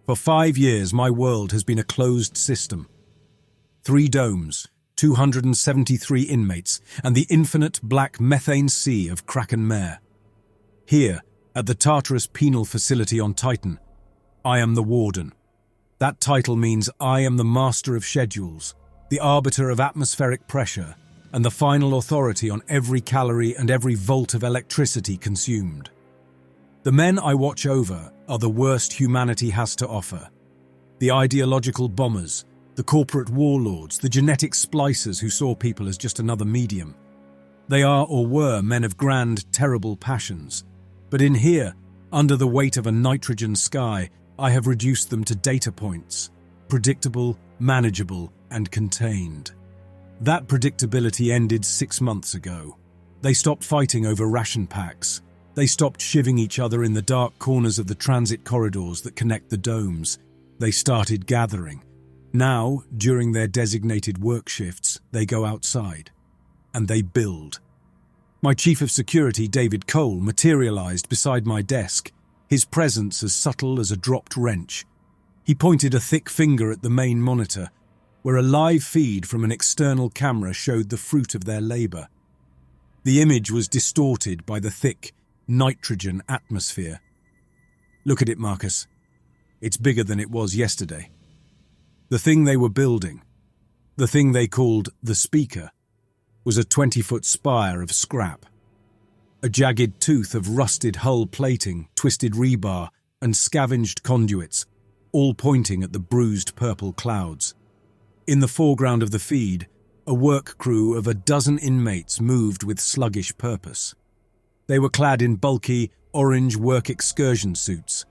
For 5 years, my world has been a closed system. 3 domes, 273 inmates, and the infinite black methane sea of Kraken Mare. Here, at the Tartarus Penal facility on Titan, I am the Warden. That title means I am the master of schedules, the arbiter of atmospheric pressure, and the final authority on every calorie and every volt of electricity consumed. The men I watch over are the worst humanity has to offer. The ideological bombers, the corporate warlords, the genetic splicers who saw people as just another medium. They are or were men of grand, terrible passions. But in here, under the weight of a nitrogen sky, I have reduced them to data points, predictable, manageable, and contained. That predictability ended 6 months ago. They stopped fighting over ration packs. They stopped shivving each other in the dark corners of the transit corridors that connect the domes. They started gathering. Now, during their designated work shifts, they go outside. And they build. My chief of security, David Cole, materialized beside my desk, his presence as subtle as a dropped wrench. He pointed a thick finger at the main monitor, where a live feed from an external camera showed the fruit of their labor. The image was distorted by the thick, nitrogen atmosphere. Look at it, Marcus. It's bigger than it was yesterday. The thing they were building, the thing they called the speaker, was a 20-foot spire of scrap. A jagged tooth of rusted hull plating, twisted rebar, and scavenged conduits, all pointing at the bruised purple clouds. In the foreground of the feed, a work crew of a dozen inmates moved with sluggish purpose. They were clad in bulky, orange work excursion suits,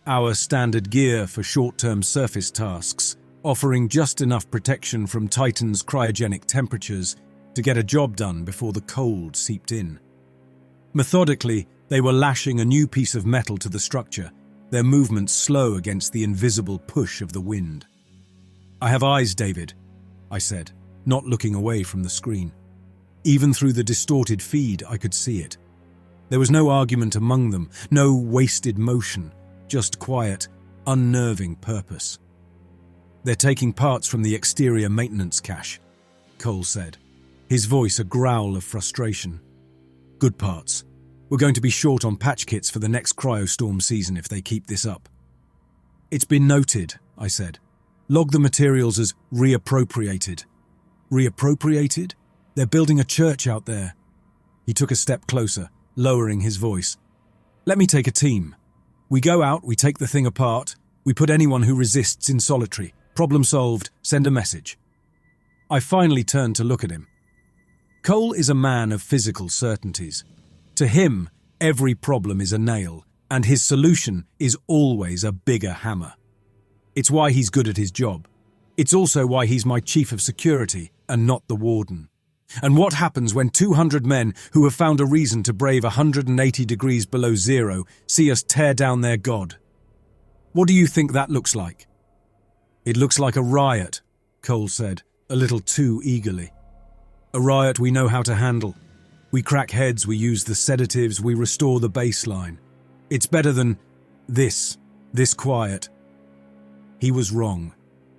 our standard gear for short-term surface tasks, offering just enough protection from Titan's cryogenic temperatures to get a job done before the cold seeped in. Methodically, they were lashing a new piece of metal to the structure, their movements slow against the invisible push of the wind. "I have eyes, David," I said, not looking away from the screen. Even through the distorted feed, I could see it. There was no argument among them, no wasted motion, just quiet, unnerving purpose. "They're taking parts from the exterior maintenance cache," Cole said, his voice a growl of frustration. "Good parts. We're going to be short on patch kits for the next cryostorm season if they keep this up." "It's been noted," I said. "Log the materials as reappropriated." "Reappropriated? They're building a church out there." He took a step closer, lowering his voice. "Let me take a team. We go out, we take the thing apart, we put anyone who resists in solitary. Problem solved, send a message." I finally turned to look at him. Cole is a man of physical certainties. To him, every problem is a nail, and his solution is always a bigger hammer. It's why he's good at his job. It's also why he's my chief of security and not the warden. And what happens when 200 men who have found a reason to brave 180 degrees below zero see us tear down their god? What do you think that looks like? "It looks like a riot," Cole said, a little too eagerly. "A riot we know how to handle. We crack heads, we use the sedatives, we restore the baseline. It's better than this quiet." He was wrong.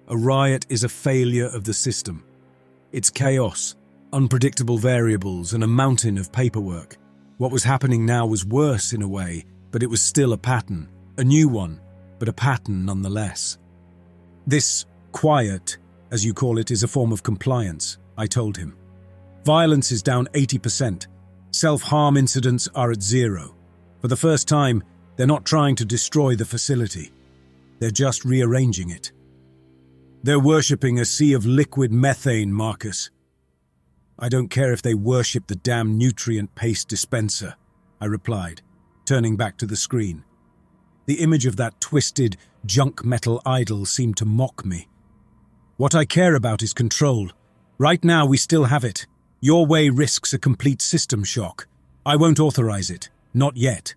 A riot is a failure of the system. It's chaos, unpredictable variables, and a mountain of paperwork. What was happening now was worse in a way, but it was still a pattern. A new one, but a pattern nonetheless. "This quiet, as you call it, is a form of compliance," I told him. "Violence is down 80%. Self-harm incidents are at 0. For the first time, they're not trying to destroy the facility. They're just rearranging it. They're worshipping a sea of liquid methane, Marcus." "I don't care if they worship the damn nutrient paste dispenser," I replied, turning back to the screen. The image of that twisted, junk metal idol seemed to mock me. "What I care about is control. Right now we still have it. Your way risks a complete system shock. I won't authorize it. Not yet."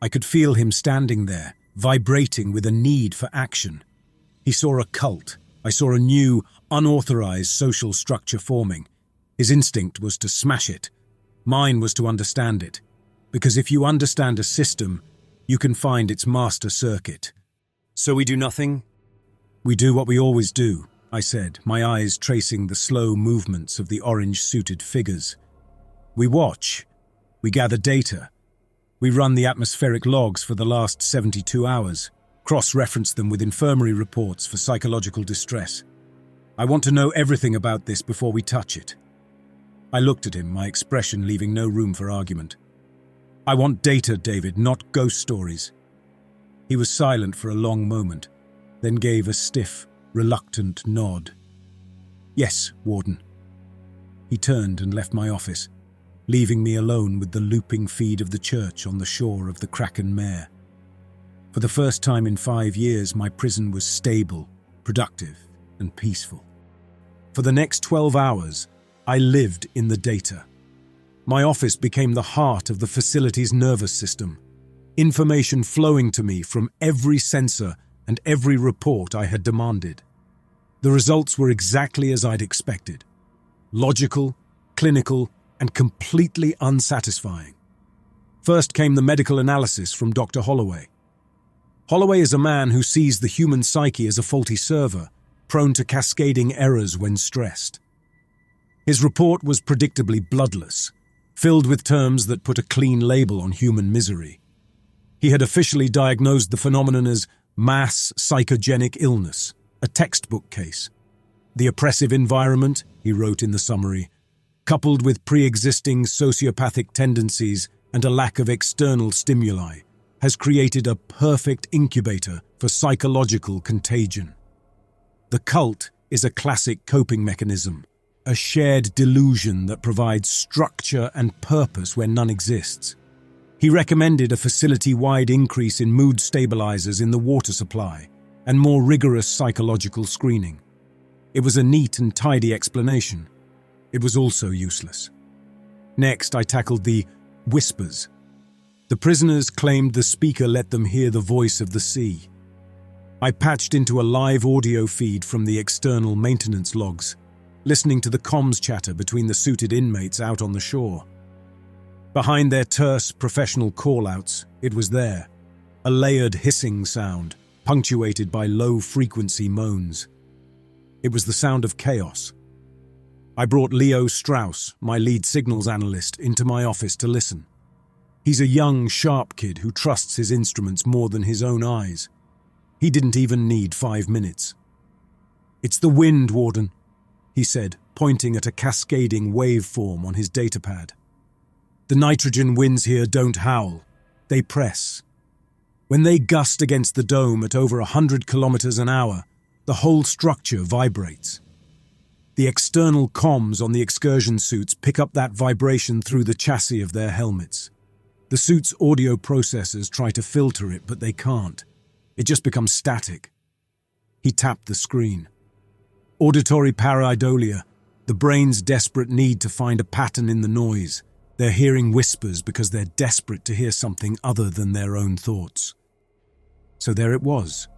I could feel him standing there, vibrating with a need for action. He saw a cult. I saw a new, unauthorized social structure forming. His instinct was to smash it. Mine was to understand it. Because if you understand a system, you can find its master circuit. So we do nothing? We do what we always do, I said, my eyes tracing the slow movements of the orange-suited figures. We watch. We gather data. We run the atmospheric logs for the last 72 hours, cross-reference them with infirmary reports for psychological distress. I want to know everything about this before we touch it. I looked at him, my expression leaving no room for argument. I want data, David, not ghost stories. He was silent for a long moment, then gave a stiff, reluctant nod. Yes, Warden. He turned and left my office, leaving me alone with the looping feed of the church on the shore of the Kraken Mare. For the first time in 5 years, my prison was stable, productive, and peaceful. For the next 12 hours, I lived in the data. My office became the heart of the facility's nervous system, information flowing to me from every sensor and every report I had demanded. The results were exactly as I'd expected. Logical, clinical, and completely unsatisfying. First came the medical analysis from Dr. Holloway. Holloway is a man who sees the human psyche as a faulty server, prone to cascading errors when stressed. His report was predictably bloodless, filled with terms that put a clean label on human misery. He had officially diagnosed the phenomenon as mass psychogenic illness, a textbook case. The oppressive environment, he wrote in the summary, coupled with pre-existing sociopathic tendencies and a lack of external stimuli, has created a perfect incubator for psychological contagion. The cult is a classic coping mechanism, a shared delusion that provides structure and purpose where none exists. He recommended a facility-wide increase in mood stabilizers in the water supply and more rigorous psychological screening. It was a neat and tidy explanation. It was also useless. Next, I tackled the whispers. The prisoners claimed the speaker let them hear the voice of the sea. I patched into a live audio feed from the external maintenance logs, listening to the comms chatter between the suited inmates out on the shore. Behind their terse, professional call-outs, it was there, a layered hissing sound, punctuated by low-frequency moans. It was the sound of chaos. I brought Leo Strauss, my lead signals analyst, into my office to listen. He's a young, sharp kid who trusts his instruments more than his own eyes. He didn't even need 5 minutes. "It's the wind, Warden," he said, pointing at a cascading waveform on his datapad. "The nitrogen winds here don't howl. They press. When they gust against the dome at over 100 kilometers an hour, the whole structure vibrates. The external comms on the excursion suits pick up that vibration through the chassis of their helmets. The suit's audio processors try to filter it, but they can't. It just becomes static." He tapped the screen. "Auditory pareidolia, the brain's desperate need to find a pattern in the noise. They're hearing whispers because they're desperate to hear something other than their own thoughts." So there it was.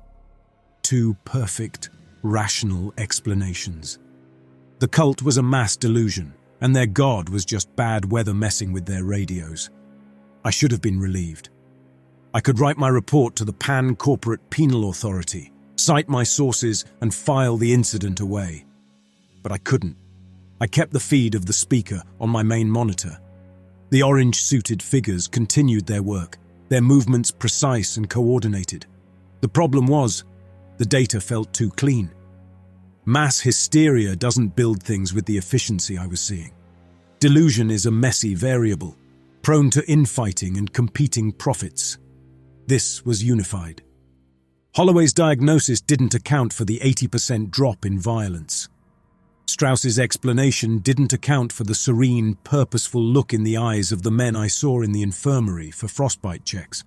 2 perfect, rational explanations. The cult was a mass delusion, and their god was just bad weather messing with their radios. I should have been relieved. I could write my report to the Pan-Corporate Penal Authority, cite my sources, and file the incident away. But I couldn't. I kept the feed of the speaker on my main monitor. The orange-suited figures continued their work, their movements precise and coordinated. The problem was, the data felt too clean. Mass hysteria doesn't build things with the efficiency I was seeing. Delusion is a messy variable, prone to infighting and competing profits. This was unified. Holloway's diagnosis didn't account for the 80% drop in violence. Strauss's explanation didn't account for the serene, purposeful look in the eyes of the men I saw in the infirmary for frostbite checks.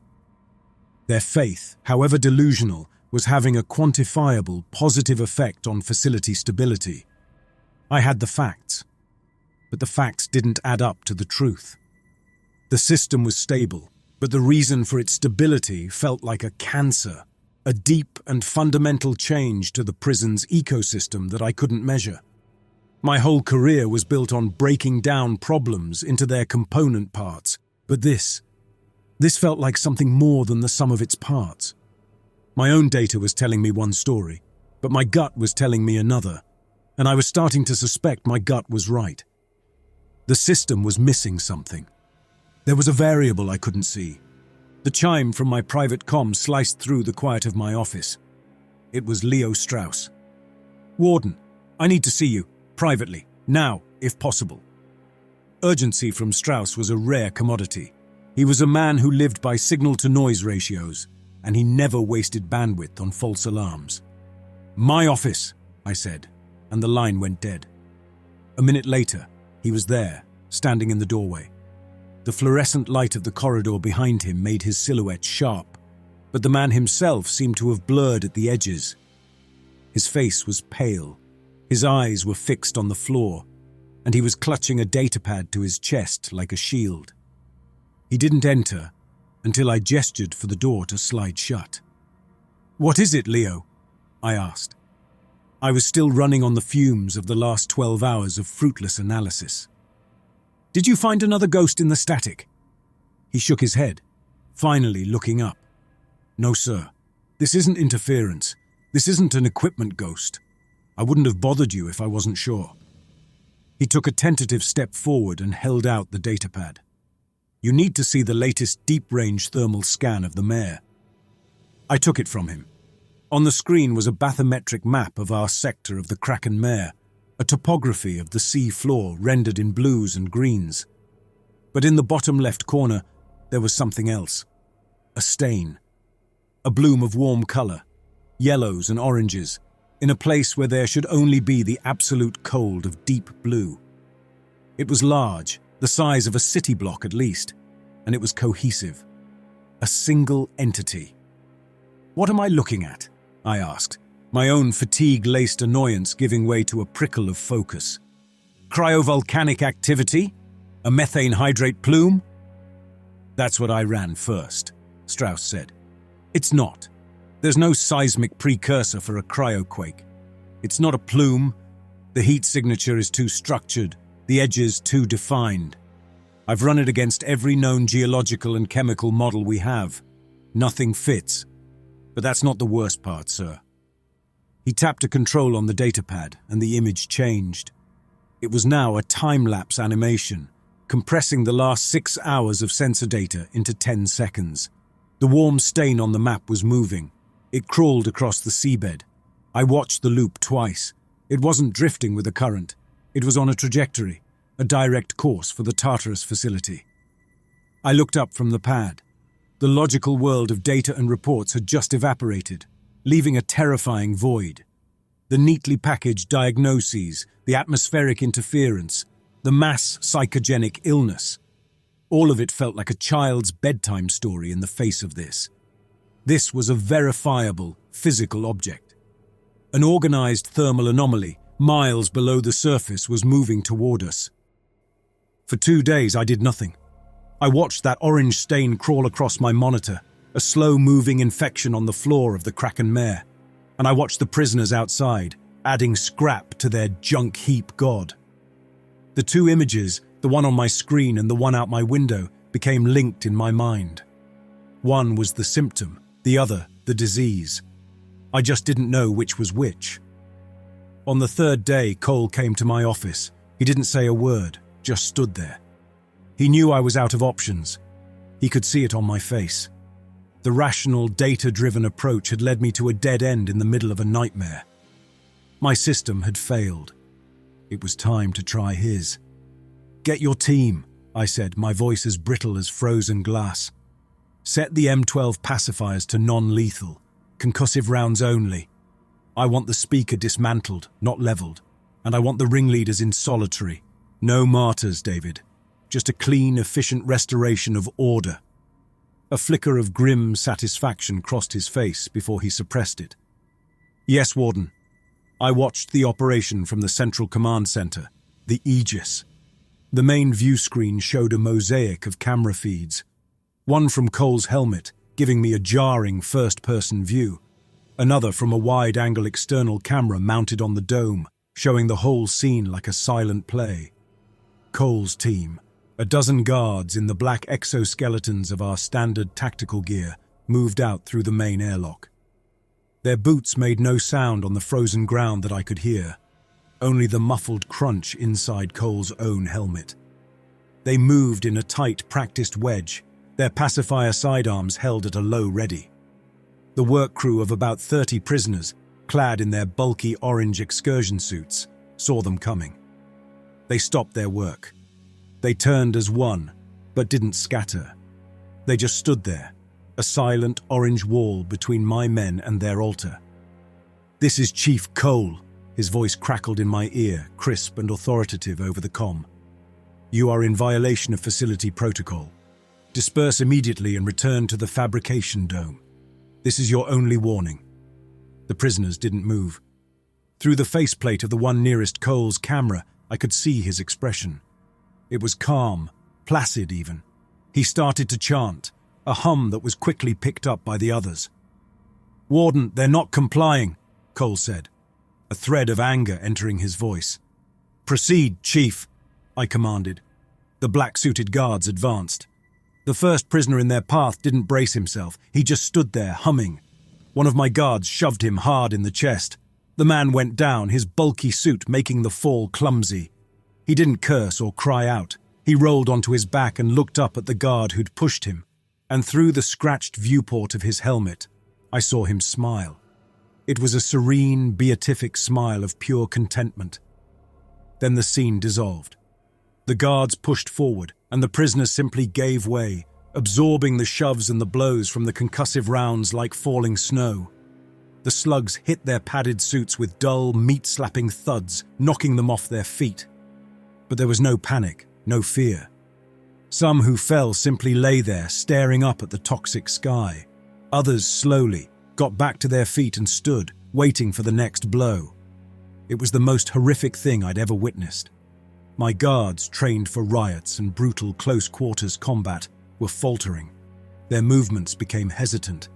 Their faith, however delusional, was having a quantifiable, positive effect on facility stability. I had the facts, but the facts didn't add up to the truth. The system was stable, but the reason for its stability felt like a cancer, a deep and fundamental change to the prison's ecosystem that I couldn't measure. My whole career was built on breaking down problems into their component parts, but this felt like something more than the sum of its parts. My own data was telling me one story, but my gut was telling me another, and I was starting to suspect my gut was right. The system was missing something. There was a variable I couldn't see. The chime from my private comm sliced through the quiet of my office. It was Leo Strauss. "Warden, I need to see you, privately, now, if possible." Urgency from Strauss was a rare commodity. He was a man who lived by signal-to-noise ratios, and he never wasted bandwidth on false alarms. "My office," I said, and the line went dead. A minute later, he was there, standing in the doorway. The fluorescent light of the corridor behind him made his silhouette sharp, but the man himself seemed to have blurred at the edges. His face was pale, his eyes were fixed on the floor, and he was clutching a datapad to his chest like a shield. He didn't enter until I gestured for the door to slide shut. "What is it, Leo?" I asked. I was still running on the fumes of the last 12 hours of fruitless analysis. "Did you find another ghost in the static?" He shook his head, finally looking up. "No, sir. This isn't interference. This isn't an equipment ghost. I wouldn't have bothered you if I wasn't sure." He took a tentative step forward and held out the datapad. "You need to see the latest deep-range thermal scan of the mare." I took it from him. On the screen was a bathymetric map of our sector of the Kraken Mare, a topography of the sea floor rendered in blues and greens. But in the bottom left corner, there was something else. A stain. A bloom of warm color, yellows and oranges, in a place where there should only be the absolute cold of deep blue. It was large, the size of a city block at least, and it was cohesive. A single entity. "What am I looking at?" I asked, my own fatigue-laced annoyance giving way to a prickle of focus. "Cryovolcanic activity? A methane hydrate plume?" "That's what I ran first," Strauss said. "It's not. There's no seismic precursor for a cryoquake. It's not a plume. The heat signature is too structured, the edges too defined. I've run it against every known geological and chemical model we have. Nothing fits. But that's not the worst part, sir." He tapped a control on the datapad, and the image changed. It was now a time-lapse animation, compressing the last 6 hours of sensor data into 10 seconds. The warm stain on the map was moving. It crawled across the seabed. I watched the loop twice. It wasn't drifting with the current. It was on a trajectory, a direct course for the Tartarus facility. I looked up from the pad. The logical world of data and reports had just evaporated, leaving a terrifying void. The neatly packaged diagnoses, the atmospheric interference, the mass psychogenic illness. All of it felt like a child's bedtime story in the face of this. This was a verifiable, physical object. An organized thermal anomaly, miles below the surface, was moving toward us. For 2 days, I did nothing. I watched that orange stain crawl across my monitor, a slow-moving infection on the floor of the Kraken Mare, and I watched the prisoners outside, adding scrap to their junk heap god. The 2 images, the one on my screen and the one out my window, became linked in my mind. One was the symptom, the other the disease. I just didn't know which was which. On the 3rd day, Cole came to my office. He didn't say a word, just stood there. He knew I was out of options. He could see it on my face. The rational, data-driven approach had led me to a dead end in the middle of a nightmare. My system had failed. It was time to try his. "Get your team," I said, my voice as brittle as frozen glass. "Set the M12 pacifiers to non-lethal, concussive rounds only. I want the speaker dismantled, not leveled, and I want the ringleaders in solitary. No martyrs, David. Just a clean, efficient restoration of order." A flicker of grim satisfaction crossed his face before he suppressed it. "Yes, Warden." I watched the operation from the Central Command Center, the Aegis. The main view screen showed a mosaic of camera feeds. One from Cole's helmet, giving me a jarring first-person view. Another from a wide-angle external camera mounted on the dome, showing the whole scene like a silent play. Cole's team, a dozen guards in the black exoskeletons of our standard tactical gear, moved out through the main airlock. Their boots made no sound on the frozen ground that I could hear, only the muffled crunch inside Cole's own helmet. They moved in a tight, practiced wedge, their pacifier sidearms held at a low ready. The work crew of about 30 prisoners, clad in their bulky orange excursion suits, saw them coming. They stopped their work. They turned as one, but didn't scatter. They just stood there, a silent orange wall between my men and their altar. "This is Chief Cole," his voice crackled in my ear, crisp and authoritative over the comm. "You are in violation of facility protocol. Disperse immediately and return to the fabrication dome. This is your only warning." The prisoners didn't move. Through the faceplate of the one nearest Cole's camera, I could see his expression. It was calm, placid even. He started to chant, a hum that was quickly picked up by the others. "Warden, they're not complying," Cole said, a thread of anger entering his voice. "Proceed, Chief," I commanded. The black-suited guards advanced. The first prisoner in their path didn't brace himself. He just stood there, humming. One of my guards shoved him hard in the chest. The man went down, his bulky suit making the fall clumsy. He didn't curse or cry out. He rolled onto his back and looked up at the guard who'd pushed him. And through the scratched viewport of his helmet, I saw him smile. It was a serene, beatific smile of pure contentment. Then the scene dissolved. The guards pushed forward, and the prisoners simply gave way, absorbing the shoves and the blows from the concussive rounds like falling snow. The slugs hit their padded suits with dull, meat-slapping thuds, knocking them off their feet. But there was no panic, no fear. Some who fell simply lay there, staring up at the toxic sky. Others slowly got back to their feet and stood, waiting for the next blow. It was the most horrific thing I'd ever witnessed. My guards, trained for riots and brutal close-quarters combat, were faltering. Their movements became hesitant.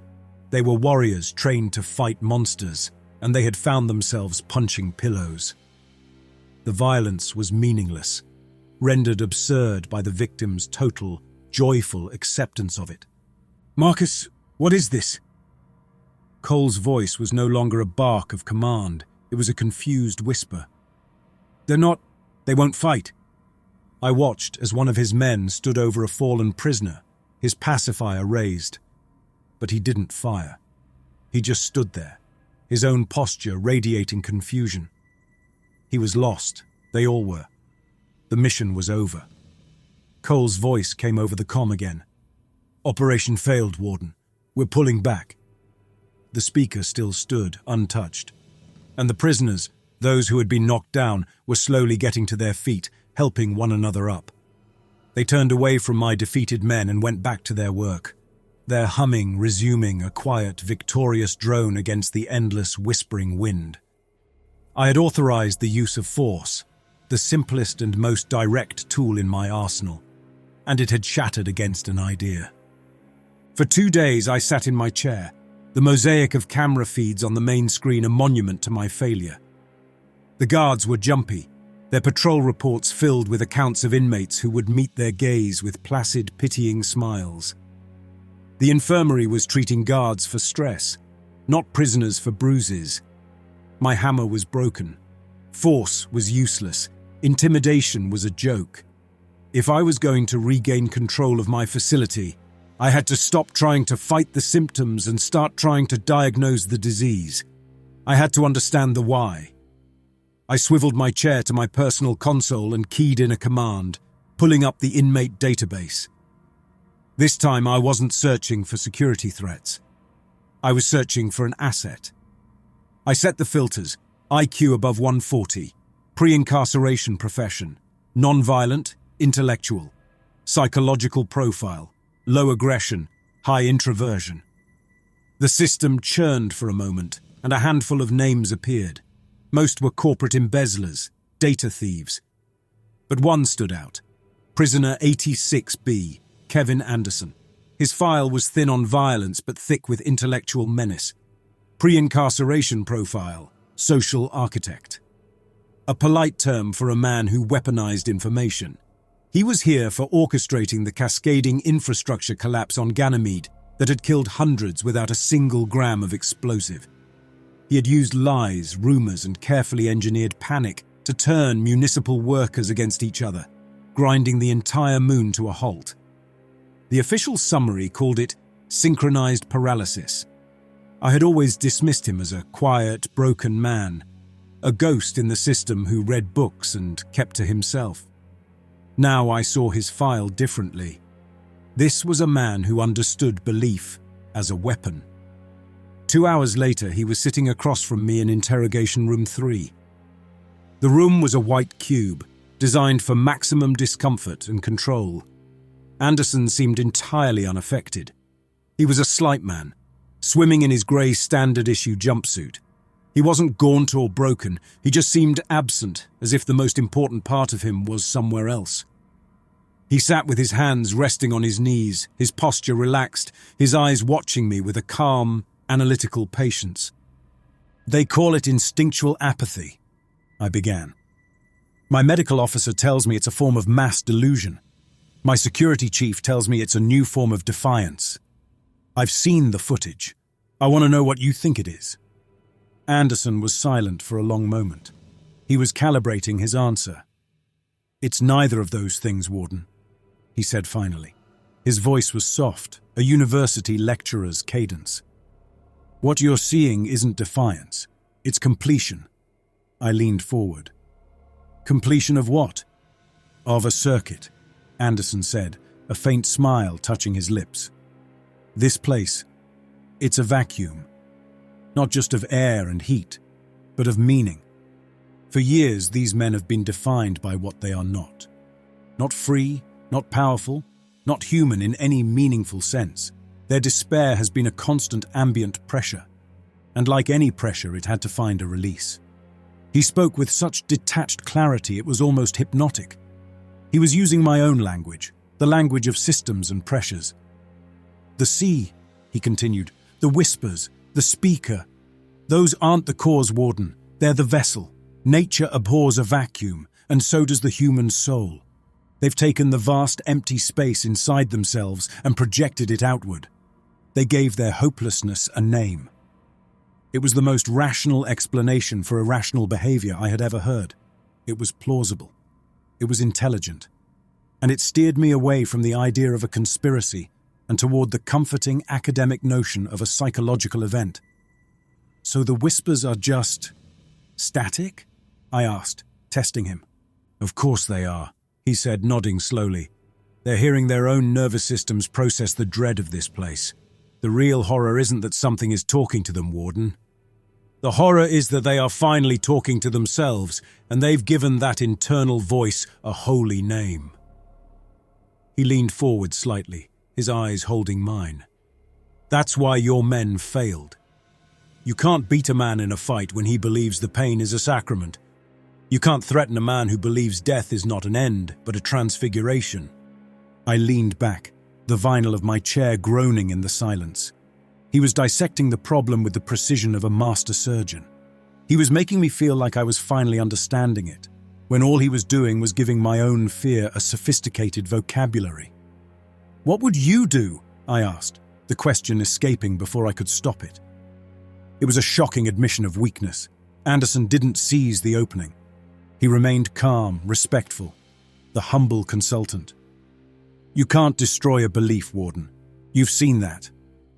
They were warriors trained to fight monsters, and they had found themselves punching pillows. The violence was meaningless, rendered absurd by the victims' total, joyful acceptance of it. "Marcus, what is this?" Cole's voice was no longer a bark of command. It was a confused whisper. They won't fight." I watched as one of his men stood over a fallen prisoner, his pacifier raised. But he didn't fire. He just stood there, his own posture radiating confusion. He was lost. They all were. The mission was over. Cole's voice came over the comm again. "Operation failed, Warden. We're pulling back." The speaker still stood, untouched. And the prisoners, those who had been knocked down, were slowly getting to their feet, helping one another up. They turned away from my defeated men and went back to their work, their humming resuming a quiet, victorious drone against the endless, whispering wind. I had authorized the use of force, the simplest and most direct tool in my arsenal, and it had shattered against an idea. For 2 days I sat in my chair, the mosaic of camera feeds on the main screen a monument to my failure. The guards were jumpy, their patrol reports filled with accounts of inmates who would meet their gaze with placid, pitying smiles. The infirmary was treating guards for stress, not prisoners for bruises. My hammer was broken. Force was useless. Intimidation was a joke. If I was going to regain control of my facility, I had to stop trying to fight the symptoms and start trying to diagnose the disease. I had to understand the why. I swiveled my chair to my personal console and keyed in a command, pulling up the inmate database. This time I wasn't searching for security threats. I was searching for an asset. I set the filters: IQ above 140, pre-incarceration profession, non-violent, intellectual, psychological profile, low aggression, high introversion. The system churned for a moment, and a handful of names appeared. Most were corporate embezzlers, data thieves. But one stood out: Prisoner 86B, Kevin Anderson. His file was thin on violence but thick with intellectual menace. Pre-incarceration profile, social architect. A polite term for a man who weaponized information. He was here for orchestrating the cascading infrastructure collapse on Ganymede that had killed hundreds without a single gram of explosive. He had used lies, rumors, and carefully engineered panic to turn municipal workers against each other, grinding the entire moon to a halt. The official summary called it synchronized paralysis. I had always dismissed him as a quiet, broken man, a ghost in the system who read books and kept to himself. Now I saw his file differently. This was a man who understood belief as a weapon. 2 hours later, he was sitting across from me in interrogation room 3. The room was a white cube, designed for maximum discomfort and control. Anderson seemed entirely unaffected. He was a slight man, swimming in his grey standard-issue jumpsuit. He wasn't gaunt or broken, he just seemed absent, as if the most important part of him was somewhere else. He sat with his hands resting on his knees, his posture relaxed, his eyes watching me with a calm, analytical patience. "They call it instinctual apathy," I began. "My medical officer tells me it's a form of mass delusion. My security chief tells me it's a new form of defiance. I've seen the footage. I want to know what you think it is." Anderson was silent for a long moment. He was calibrating his answer. "It's neither of those things, Warden," he said finally. His voice was soft, a university lecturer's cadence. "What you're seeing isn't defiance. It's completion." I leaned forward. "Completion of what?" "Of a circuit," Anderson said, a faint smile touching his lips. "This place, it's a vacuum. Not just of air and heat, but of meaning. For years, these men have been defined by what they are not. Not free, not powerful, not human in any meaningful sense. Their despair has been a constant ambient pressure, and like any pressure, it had to find a release." He spoke with such detached clarity it was almost hypnotic. He was using my own language, the language of systems and pressures. "The sea," he continued, "the whispers, the speaker. Those aren't the cause, Warden. They're the vessel. Nature abhors a vacuum, and so does the human soul. They've taken the vast empty space inside themselves and projected it outward. They gave their hopelessness a name. It was the most rational explanation for irrational behavior I had ever heard. It was plausible. It was intelligent. And it steered me away from the idea of a conspiracy and toward the comforting academic notion of a psychological event. "So the whispers are just static?" I asked, testing him. "Of course they are," he said, nodding slowly. "They're hearing their own nervous systems process the dread of this place. The real horror isn't that something is talking to them, Warden. The horror is that they are finally talking to themselves, and they've given that internal voice a holy name." He leaned forward slightly, his eyes holding mine. "That's why your men failed. You can't beat a man in a fight when he believes the pain is a sacrament. You can't threaten a man who believes death is not an end, but a transfiguration." I leaned back, the vinyl of my chair groaning in the silence. He was dissecting the problem with the precision of a master surgeon. He was making me feel like I was finally understanding it, when all he was doing was giving my own fear a sophisticated vocabulary. "What would you do?" I asked, the question escaping before I could stop it. It was a shocking admission of weakness. Anderson didn't seize the opening. He remained calm, respectful, the humble consultant. "You can't destroy a belief, Warden. You've seen that.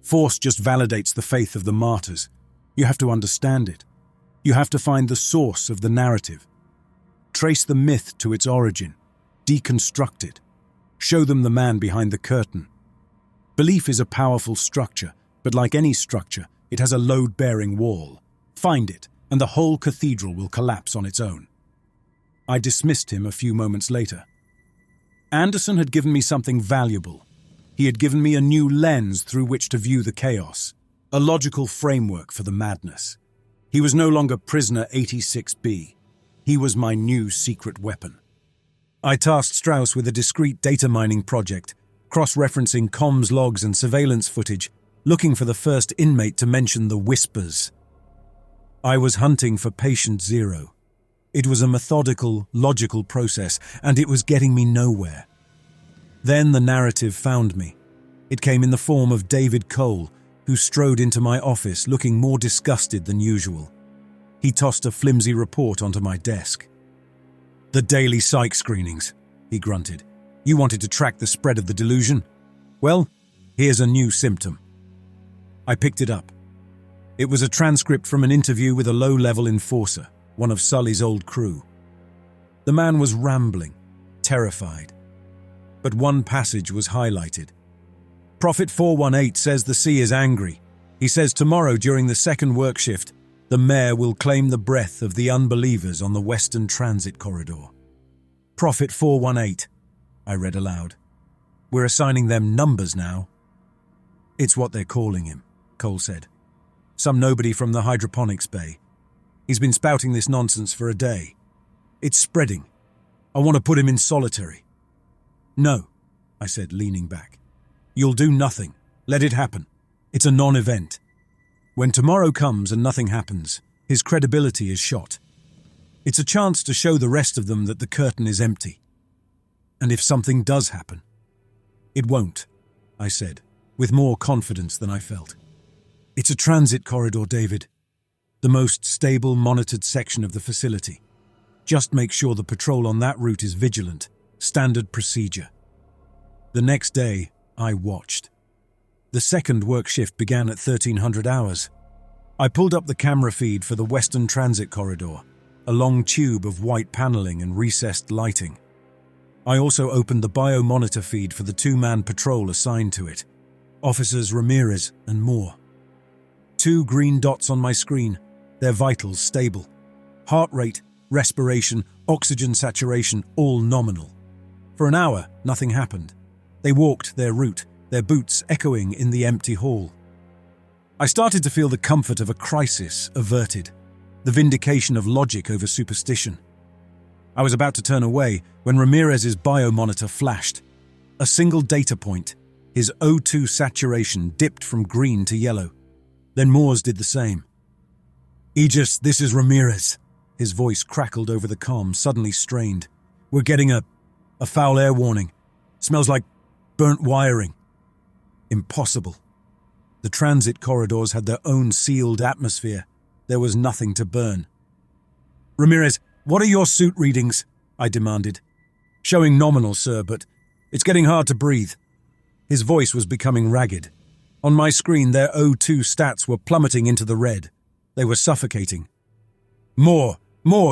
Force just validates the faith of the martyrs. You have to understand it. You have to find the source of the narrative. Trace the myth to its origin. Deconstruct it. Show them the man behind the curtain. Belief is a powerful structure, but like any structure, it has a load-bearing wall. Find it, and the whole cathedral will collapse on its own." I dismissed him a few moments later. Anderson had given me something valuable. He had given me a new lens through which to view the chaos, a logical framework for the madness. He was no longer prisoner 86B. He was my new secret weapon. I tasked Strauss with a discrete data mining project, cross-referencing comms logs and surveillance footage, looking for the first inmate to mention the whispers. I was hunting for patient zero. It was a methodical, logical process, and it was getting me nowhere. Then the narrative found me. It came in the form of David Cole, who strode into my office looking more disgusted than usual. He tossed a flimsy report onto my desk. "The daily psych screenings," he grunted. "You wanted to track the spread of the delusion? Well, here's a new symptom." I picked it up. It was a transcript from an interview with a low-level enforcer, one of Sully's old crew. The man was rambling, terrified. But one passage was highlighted. "Prophet 418 says the sea is angry. He says tomorrow during the second work shift, the mayor will claim the breath of the unbelievers on the Western Transit Corridor." "Prophet 418, I read aloud. "We're assigning them numbers now." "It's what they're calling him," Cole said. "Some nobody from the hydroponics bay. He's been spouting this nonsense for a day. It's spreading. I want to put him in solitary." "No," I said, leaning back. "You'll do nothing. Let it happen. It's a non-event. When tomorrow comes and nothing happens, his credibility is shot. It's a chance to show the rest of them that the curtain is empty. And if something does happen..." "It won't," I said, with more confidence than I felt. "It's a transit corridor, David. The most stable, monitored section of the facility. Just make sure the patrol on that route is vigilant. Standard procedure." The next day, I watched. The second work shift began at 1300 hours. I pulled up the camera feed for the Western Transit Corridor, a long tube of white paneling and recessed lighting. I also opened the biomonitor feed for the two-man patrol assigned to it, Officers Ramirez and Moore. 2 green dots on my screen, their vitals stable. Heart rate, respiration, oxygen saturation, all nominal. For an hour, nothing happened. They walked their route, their boots echoing in the empty hall. I started to feel the comfort of a crisis averted, the vindication of logic over superstition. I was about to turn away when Ramirez's biomonitor flashed. A single data point, his O2 saturation dipped from green to yellow. Then Moore's did the same. "Aegis, this is Ramirez." His voice crackled over the comm, suddenly strained. "We're getting a foul air warning. Smells like burnt wiring." Impossible. The transit corridors had their own sealed atmosphere. There was nothing to burn. "Ramirez, what are your suit readings?" I demanded. "Showing nominal, sir, but it's getting hard to breathe." His voice was becoming ragged. On my screen, their O2 stats were plummeting into the red. They were suffocating. Moore,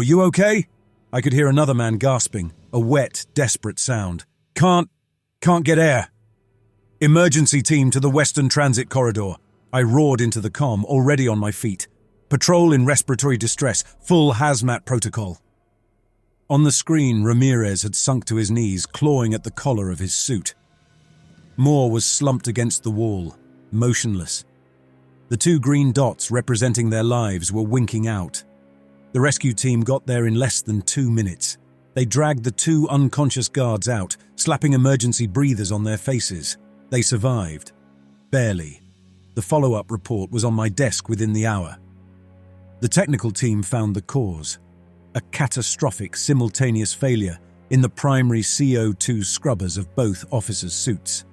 you okay?" I could hear another man gasping, a wet, desperate sound. Can't get air." "Emergency team to the Western Transit Corridor." I roared into the comm, already on my feet. "Patrol in respiratory distress, full hazmat protocol." On the screen, Ramirez had sunk to his knees, clawing at the collar of his suit. Moore was slumped against the wall, motionless. The 2 green dots representing their lives were winking out. The rescue team got there in less than 2 minutes. They dragged the 2 unconscious guards out, slapping emergency breathers on their faces. They survived. Barely. The follow-up report was on my desk within the hour. The technical team found the cause. A catastrophic simultaneous failure in the primary CO2 scrubbers of both officers' suits.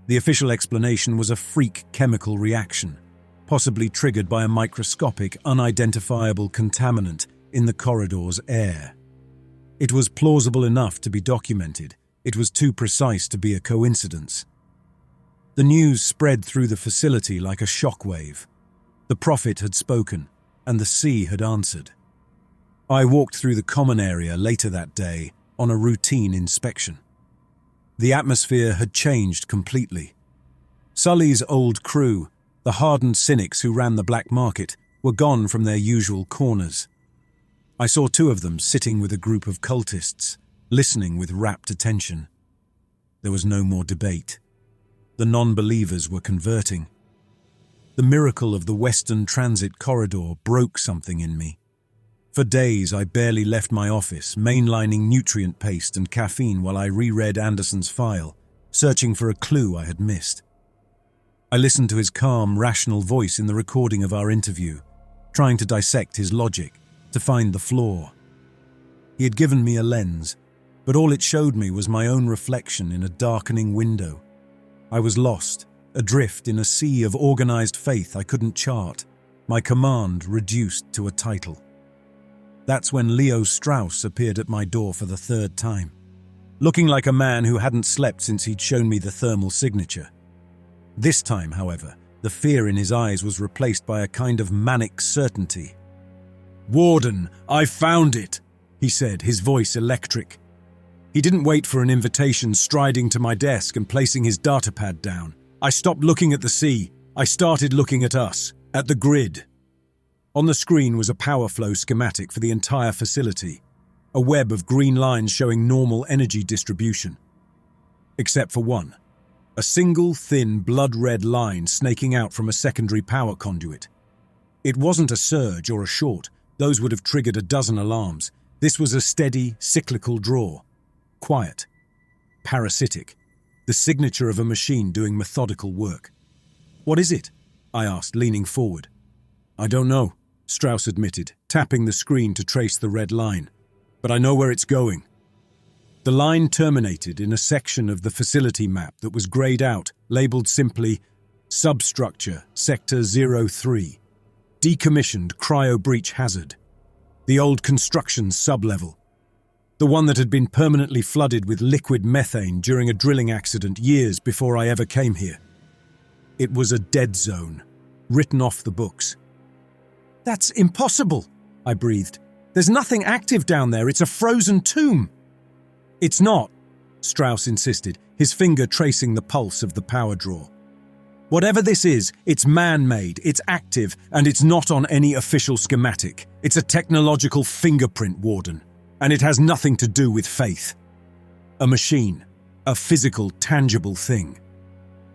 The official explanation was a freak chemical reaction, possibly triggered by a microscopic, unidentifiable contaminant in the corridor's air. It was plausible enough to be documented. It was too precise to be a coincidence. The news spread through the facility like a shockwave. The prophet had spoken, and the sea had answered. I walked through the common area later that day on a routine inspection. The atmosphere had changed completely. Sully's old crew, the hardened cynics who ran the black market, were gone from their usual corners. I saw 2 of them sitting with a group of cultists, listening with rapt attention. There was no more debate. The non-believers were converting. The miracle of the Western Transit Corridor broke something in me. For days, I barely left my office, mainlining nutrient paste and caffeine while I reread Anderson's file, searching for a clue I had missed. I listened to his calm, rational voice in the recording of our interview, trying to dissect his logic, to find the flaw. He had given me a lens, but all it showed me was my own reflection in a darkening window. I was lost, adrift in a sea of organized faith I couldn't chart, my command reduced to a title. That's when Leo Strauss appeared at my door for the third time, looking like a man who hadn't slept since he'd shown me the thermal signature. This time, however, the fear in his eyes was replaced by a kind of manic certainty. "Warden, I found it," he said, his voice electric. He didn't wait for an invitation, striding to my desk and placing his datapad down. I stopped looking at the sea. I started looking at us, at the grid. On the screen was a power flow schematic for the entire facility, a web of green lines showing normal energy distribution. Except for one, a single thin blood-red line snaking out from a secondary power conduit. It wasn't a surge or a short, those would have triggered a dozen alarms. This was a steady, cyclical draw. Quiet. Parasitic. The signature of a machine doing methodical work. "What is it?" I asked, leaning forward. "I don't know," Strauss admitted, tapping the screen to trace the red line. "But I know where it's going." The line terminated in a section of the facility map that was grayed out, labeled simply Substructure Sector 03, Decommissioned Cryo-Breach Hazard. The old construction sublevel. The one that had been permanently flooded with liquid methane during a drilling accident years before I ever came here. It was a dead zone, written off the books. "That's impossible," I breathed. "There's nothing active down there, it's a frozen tomb." "It's not," Strauss insisted, his finger tracing the pulse of the power draw. "Whatever this is, it's man-made, it's active, and it's not on any official schematic. It's a technological fingerprint, Warden, and it has nothing to do with faith. A machine, a physical, tangible thing."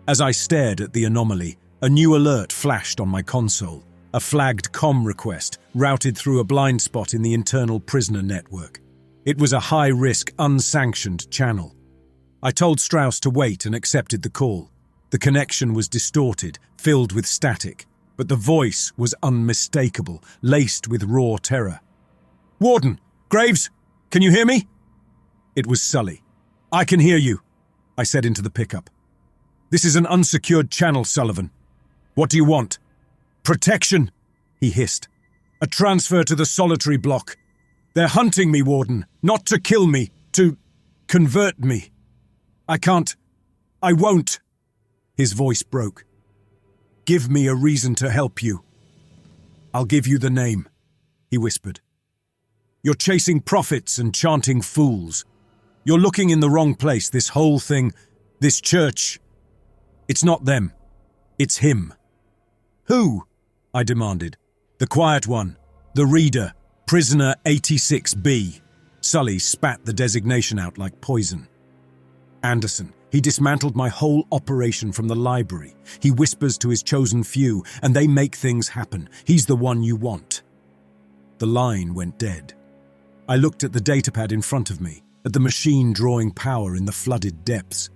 As I stared at the anomaly, a new alert flashed on my console, a flagged comm request routed through a blind spot in the internal prisoner network. It was a high-risk, unsanctioned channel. I told Strauss to wait and accepted the call. The connection was distorted, filled with static, but the voice was unmistakable, laced with raw terror. "Warden! Graves! Can you hear me?" It was Sully. "I can hear you," I said into the pickup. "This is an unsecured channel, Sullivan. What do you want?" "Protection," he hissed. "A transfer to the solitary block. They're hunting me, Warden, not to kill me, to convert me. I can't. I won't." His voice broke. "Give me a reason to help you." "I'll give you the name," he whispered. "You're chasing profits and chanting fools. You're looking in the wrong place, this whole thing, this church. It's not them. It's him." "Who?" I demanded. "The quiet one. The reader. Prisoner 86B. Sully spat the designation out like poison. "Anderson. He dismantled my whole operation from the library. He whispers to his chosen few, and they make things happen. He's the one you want." The line went dead. I looked at the datapad in front of me, at the machine drawing power in the flooded depths.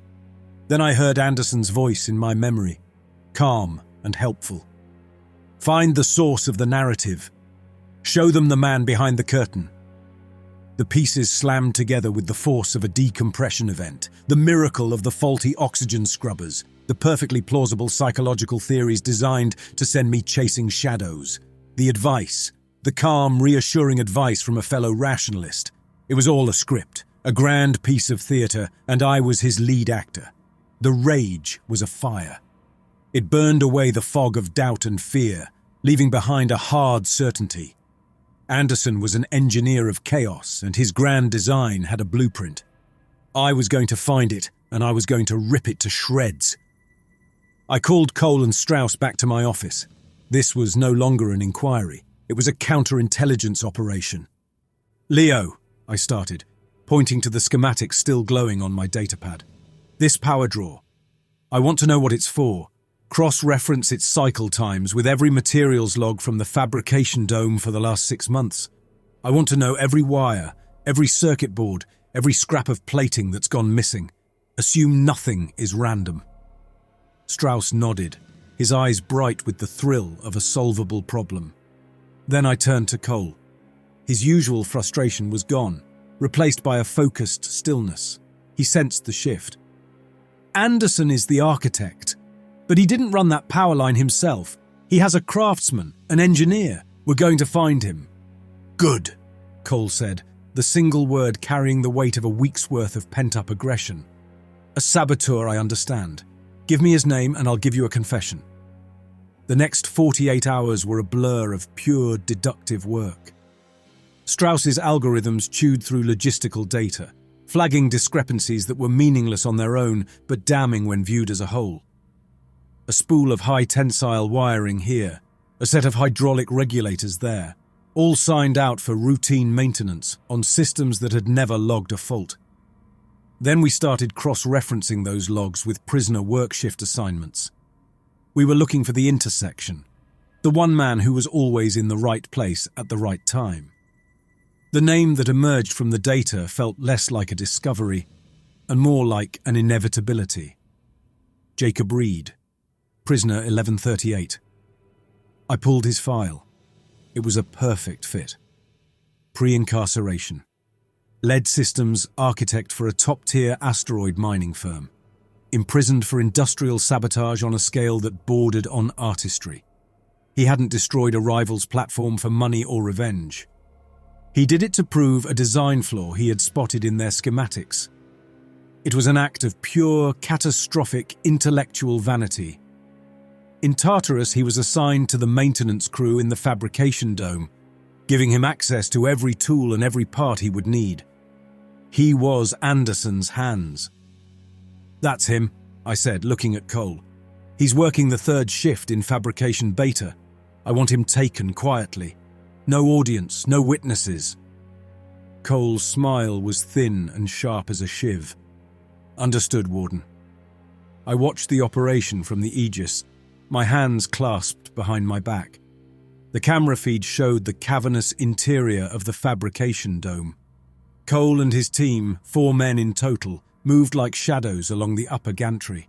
Then I heard Anderson's voice in my memory, calm and helpful. "Find the source of the narrative. Show them the man behind the curtain." The pieces slammed together with the force of a decompression event, the miracle of the faulty oxygen scrubbers, the perfectly plausible psychological theories designed to send me chasing shadows, the advice, the calm, reassuring advice from a fellow rationalist. It was all a script, a grand piece of theatre, and I was his lead actor. The rage was a fire. It burned away the fog of doubt and fear, leaving behind a hard certainty. Anderson was an engineer of chaos, and his grand design had a blueprint. I was going to find it, and I was going to rip it to shreds. I called Cole and Strauss back to my office. This was no longer an inquiry. It was a counterintelligence operation. "Leo," I started, pointing to the schematic still glowing on my datapad. "This power draw. I want to know what it's for. Cross-reference its cycle times with every materials log from the fabrication dome for the last 6 months. I want to know every wire, every circuit board, every scrap of plating that's gone missing. Assume nothing is random." Strauss nodded, his eyes bright with the thrill of a solvable problem. Then I turned to Cole. His usual frustration was gone, replaced by a focused stillness. He sensed the shift. "Anderson is the architect. But he didn't run that power line himself. He has a craftsman, an engineer. We're going to find him." "Good," Cole said, the single word carrying the weight of a week's worth of pent-up aggression. "A saboteur, I understand. Give me his name and I'll give you a confession." The next 48 hours were a blur of pure deductive work. Strauss's algorithms chewed through logistical data, flagging discrepancies that were meaningless on their own but damning when viewed as a whole. A spool of high-tensile wiring here, a set of hydraulic regulators there, all signed out for routine maintenance on systems that had never logged a fault. Then we started cross-referencing those logs with prisoner work shift assignments. We were looking for the intersection, the one man who was always in the right place at the right time. The name that emerged from the data felt less like a discovery and more like an inevitability. Jacob Reed, prisoner 1138. I pulled his file. It was a perfect fit. Pre-incarceration. Lead systems architect for a top-tier asteroid mining firm. Imprisoned for industrial sabotage on a scale that bordered on artistry. He hadn't destroyed a rival's platform for money or revenge. He did it to prove a design flaw he had spotted in their schematics. It was an act of pure, catastrophic intellectual vanity. In Tartarus, he was assigned to the maintenance crew in the fabrication dome, giving him access to every tool and every part he would need. He was Anderson's hands. "That's him," I said, looking at Cole. "He's working the third shift in fabrication beta. I want him taken quietly. No audience, no witnesses." Cole's smile was thin and sharp as a shiv. "Understood, Warden." I watched the operation from the Aegis, my hands clasped behind my back. The camera feed showed the cavernous interior of the fabrication dome. Cole and his team, 4 men in total, moved like shadows along the upper gantry.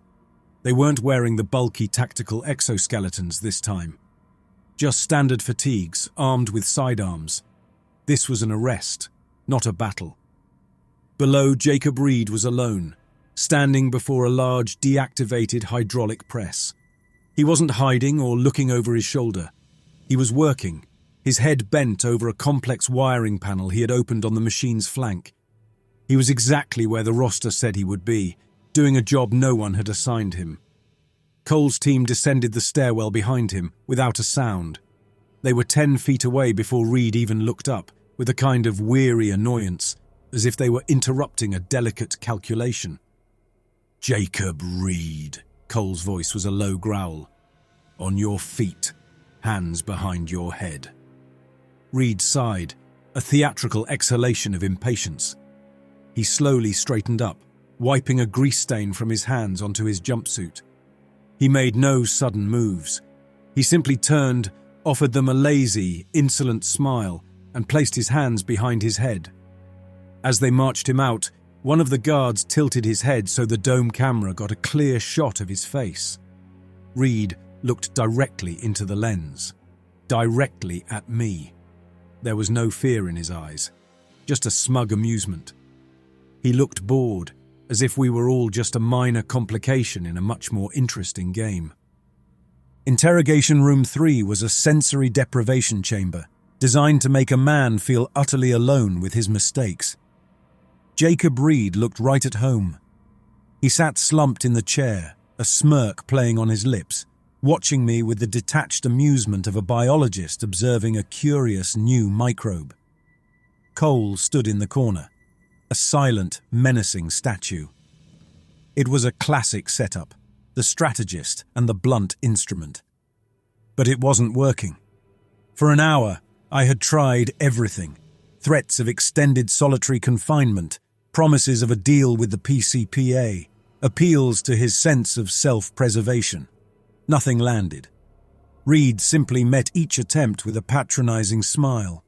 They weren't wearing the bulky tactical exoskeletons this time. Just standard fatigues, armed with sidearms. This was an arrest, not a battle. Below, Jacob Reed was alone, standing before a large deactivated hydraulic press. He wasn't hiding or looking over his shoulder. He was working, his head bent over a complex wiring panel he had opened on the machine's flank. He was exactly where the roster said he would be, doing a job no one had assigned him. Cole's team descended the stairwell behind him, without a sound. They were 10 feet away before Reed even looked up, with a kind of weary annoyance, as if they were interrupting a delicate calculation. "Jacob Reed," Cole's voice was a low growl. "On your feet, hands behind your head." Reed sighed, a theatrical exhalation of impatience. He slowly straightened up, wiping a grease stain from his hands onto his jumpsuit. He made no sudden moves. He simply turned, offered them a lazy, insolent smile, and placed his hands behind his head. As they marched him out, one of the guards tilted his head so the dome camera got a clear shot of his face. Reed looked directly into the lens, directly at me. There was no fear in his eyes, just a smug amusement. He looked bored, as if we were all just a minor complication in a much more interesting game. Interrogation Room 3 was a sensory deprivation chamber, designed to make a man feel utterly alone with his mistakes. Jacob Reed looked right at home. He sat slumped in the chair, a smirk playing on his lips, watching me with the detached amusement of a biologist observing a curious new microbe. Cole stood in the corner, a silent, menacing statue. It was a classic setup, the strategist and the blunt instrument. But it wasn't working. For an hour, I had tried everything. Threats of extended solitary confinement, promises of a deal with the PCPA, appeals to his sense of self-preservation. Nothing landed. Reed simply met each attempt with a patronizing smile.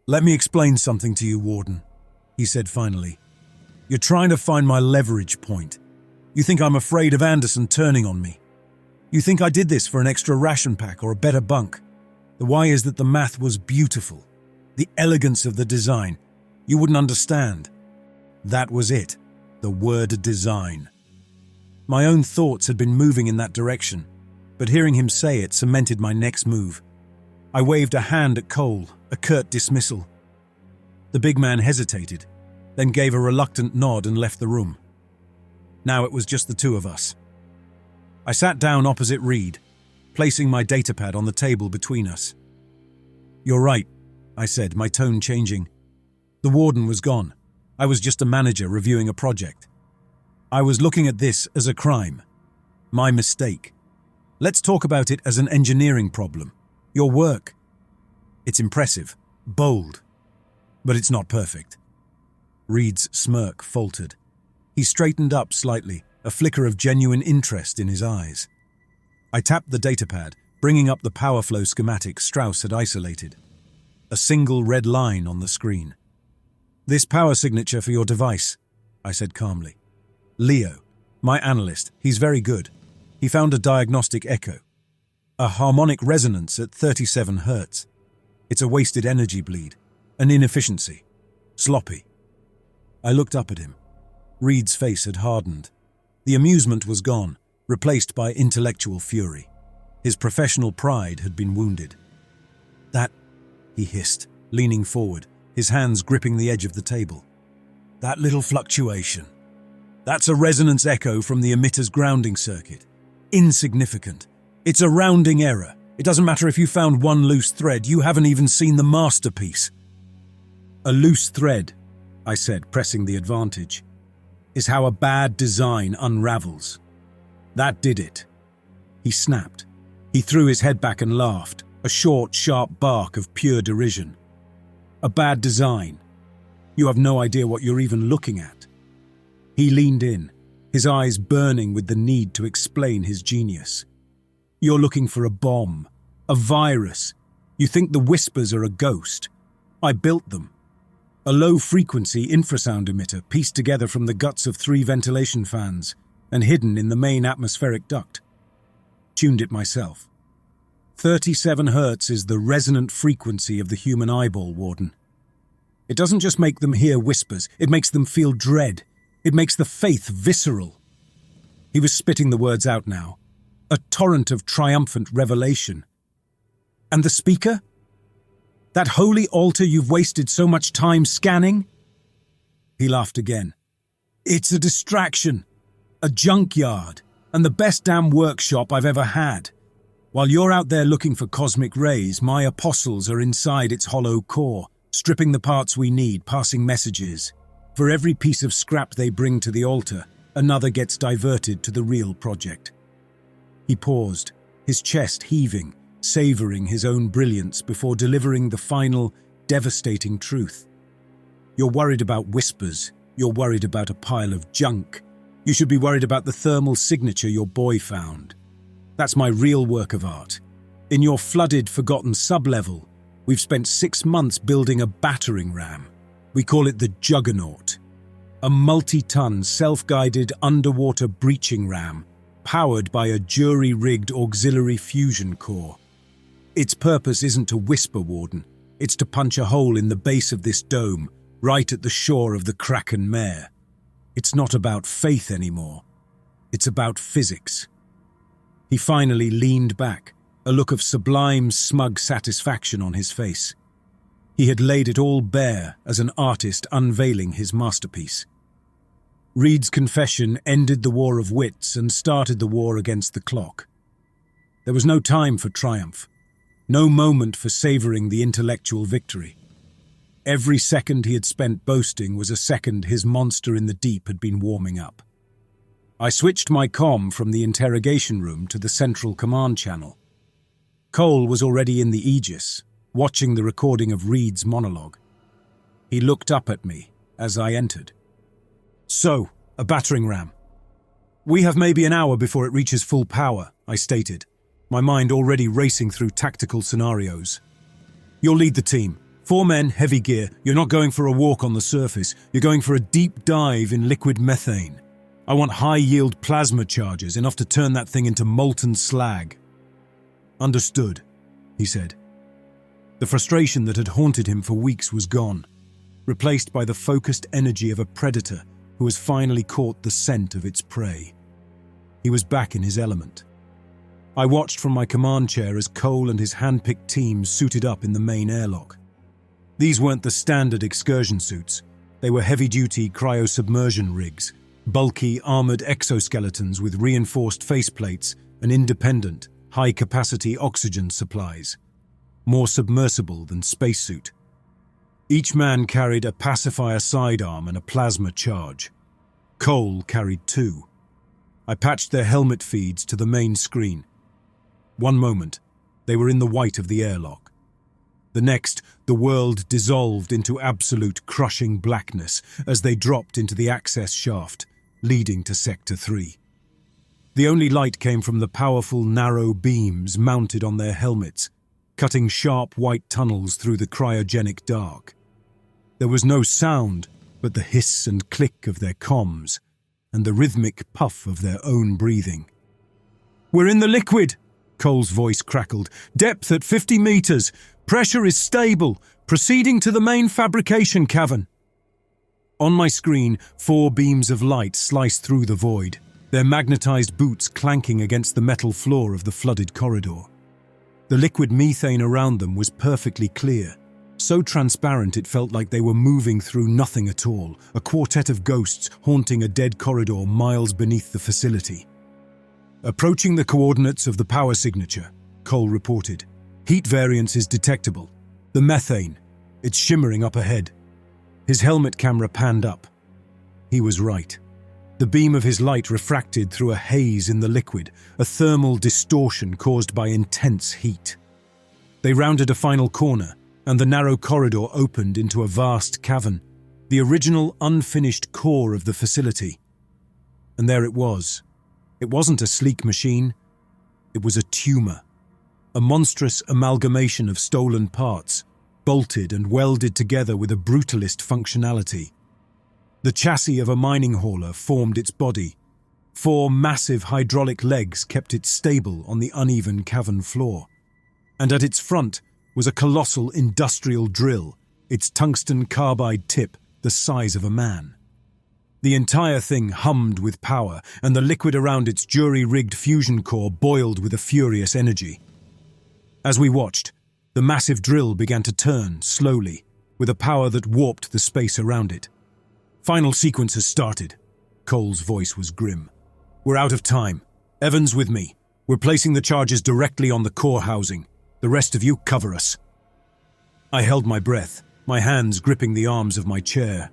"Let me explain something to you, Warden," he said finally. "You're trying to find my leverage point. You think I'm afraid of Anderson turning on me. You think I did this for an extra ration pack or a better bunk. The why is that the math was beautiful. The elegance of the design. You wouldn't understand. That was it. The word design. My own thoughts had been moving in that direction, but hearing him say it cemented my next move. I waved a hand at Cole, a curt dismissal. The big man hesitated, then gave a reluctant nod and left the room. Now it was just the two of us. I sat down opposite Reed, placing my datapad on the table between us. "You're right," I said, my tone changing. "The Warden was gone. I was just a manager reviewing a project. I was looking at this as a crime. My mistake. Let's talk about it as an engineering problem. Your work. It's impressive, bold, but it's not perfect." Reed's smirk faltered. He straightened up slightly, a flicker of genuine interest in his eyes. I tapped the datapad, bringing up the power flow schematic Strauss had isolated. A single red line on the screen. "This power signature for your device," I said calmly. "Leo, my analyst, he's very good. He found a diagnostic echo. A harmonic resonance at 37 Hz. It's a wasted energy bleed, an inefficiency. Sloppy." I looked up at him. Reed's face had hardened. The amusement was gone, replaced by intellectual fury. His professional pride had been wounded. "That," he hissed, leaning forward, his hands gripping the edge of the table. "That little fluctuation. That's a resonance echo from the emitter's grounding circuit. Insignificant. It's a rounding error. It doesn't matter if you found one loose thread, you haven't even seen the masterpiece." "A loose thread," I said, pressing the advantage, "is how a bad design unravels. That did it." He snapped. He threw his head back and laughed, a short, sharp bark of pure derision. "A bad design. You have no idea what you're even looking at." He leaned in, his eyes burning with the need to explain his genius. "You're looking for a bomb, a virus. You think the whispers are a ghost. I built them. A low-frequency infrasound emitter pieced together from the guts of 3 ventilation fans and hidden in the main atmospheric duct. Tuned it myself. 37 Hz is the resonant frequency of the human eyeball, Warden. It doesn't just make them hear whispers, it makes them feel dread. It makes the faith visceral." He was spitting the words out now, a torrent of triumphant revelation. "And the speaker? That holy altar you've wasted so much time scanning?" He laughed again. "It's a distraction, a junkyard, and the best damn workshop I've ever had. While you're out there looking for cosmic rays, my apostles are inside its hollow core, stripping the parts we need, passing messages. For every piece of scrap they bring to the altar, another gets diverted to the real project." He paused, his chest heaving, savoring his own brilliance before delivering the final, devastating truth. "You're worried about whispers. You're worried about a pile of junk. You should be worried about the thermal signature your boy found. That's my real work of art. In your flooded, forgotten sub-level, we've spent 6 months building a battering ram. We call it the Juggernaut. A multi-ton, self-guided underwater breaching ram, powered by a jury-rigged auxiliary fusion core. Its purpose isn't to whisper, Warden. It's to punch a hole in the base of this dome, right at the shore of the Kraken Mare. It's not about faith anymore. It's about physics." He finally leaned back, a look of sublime, smug satisfaction on his face. He had laid it all bare as an artist unveiling his masterpiece. Reed's confession ended the war of wits and started the war against the clock. There was no time for triumph, no moment for savoring the intellectual victory. Every second he had spent boasting was a second his monster in the deep had been warming up. I switched my comm from the interrogation room to the central command channel. Cole was already in the Aegis, watching the recording of Reed's monologue. He looked up at me as I entered. "So, a battering ram. We have maybe an hour before it reaches full power," I stated, my mind already racing through tactical scenarios. "You'll lead the team. 4 men, heavy gear. You're not going for a walk on the surface. You're going for a deep dive in liquid methane. I want high-yield plasma charges, enough to turn that thing into molten slag." "Understood," he said. The frustration that had haunted him for weeks was gone, replaced by the focused energy of a predator who has finally caught the scent of its prey. He was back in his element. I watched from my command chair as Cole and his hand-picked team suited up in the main airlock. These weren't the standard excursion suits. They were heavy-duty cryosubmersion rigs, bulky armored exoskeletons with reinforced faceplates and independent, high-capacity oxygen supplies, more submersible than spacesuit. Each man carried a pacifier sidearm and a plasma charge. Cole carried two. I patched their helmet feeds to the main screen. One moment, they were in the white of the airlock. The next, the world dissolved into absolute crushing blackness as they dropped into the access shaft, leading to Sector 3. The only light came from the powerful, narrow beams mounted on their helmets, cutting sharp white tunnels through the cryogenic dark. There was no sound but the hiss and click of their comms, and the rhythmic puff of their own breathing. "We're in the liquid," Cole's voice crackled. "Depth at 50 meters. Pressure is stable. Proceeding to the main fabrication cavern." On my screen, 4 beams of light sliced through the void, their magnetized boots clanking against the metal floor of the flooded corridor. The liquid methane around them was perfectly clear, so transparent it felt like they were moving through nothing at all, a quartet of ghosts haunting a dead corridor miles beneath the facility. "Approaching the coordinates of the power signature," Cole reported. "Heat variance is detectable. The methane, it's shimmering up ahead." His helmet camera panned up. He was right. The beam of his light refracted through a haze in the liquid, a thermal distortion caused by intense heat. They rounded a final corner, and the narrow corridor opened into a vast cavern, the original unfinished core of the facility. And there it was. It wasn't a sleek machine. It was a tumor, a monstrous amalgamation of stolen parts, bolted and welded together with a brutalist functionality. The chassis of a mining hauler formed its body. 4 massive hydraulic legs kept it stable on the uneven cavern floor. And at its front was a colossal industrial drill, its tungsten carbide tip the size of a man. The entire thing hummed with power, and the liquid around its jury-rigged fusion core boiled with a furious energy. As we watched, the massive drill began to turn, slowly, with a power that warped the space around it. "Final sequence has started." Cole's voice was grim. "We're out of time. Evans with me. We're placing the charges directly on the core housing. The rest of you cover us." I held my breath, my hands gripping the arms of my chair.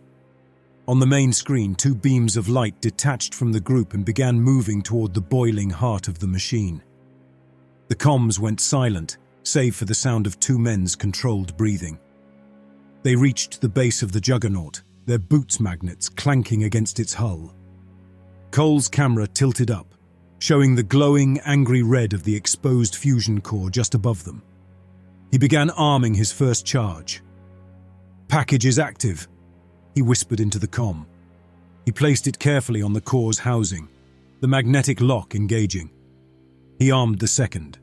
On the main screen, 2 beams of light detached from the group and began moving toward the boiling heart of the machine. The comms went silent, save for the sound of 2 men's controlled breathing. They reached the base of the Juggernaut, their boots magnets clanking against its hull. Cole's camera tilted up, showing the glowing, angry red of the exposed fusion core just above them. He began arming his first charge. "Package is active," he whispered into the comm. He placed it carefully on the core's housing, the magnetic lock engaging. He armed the second.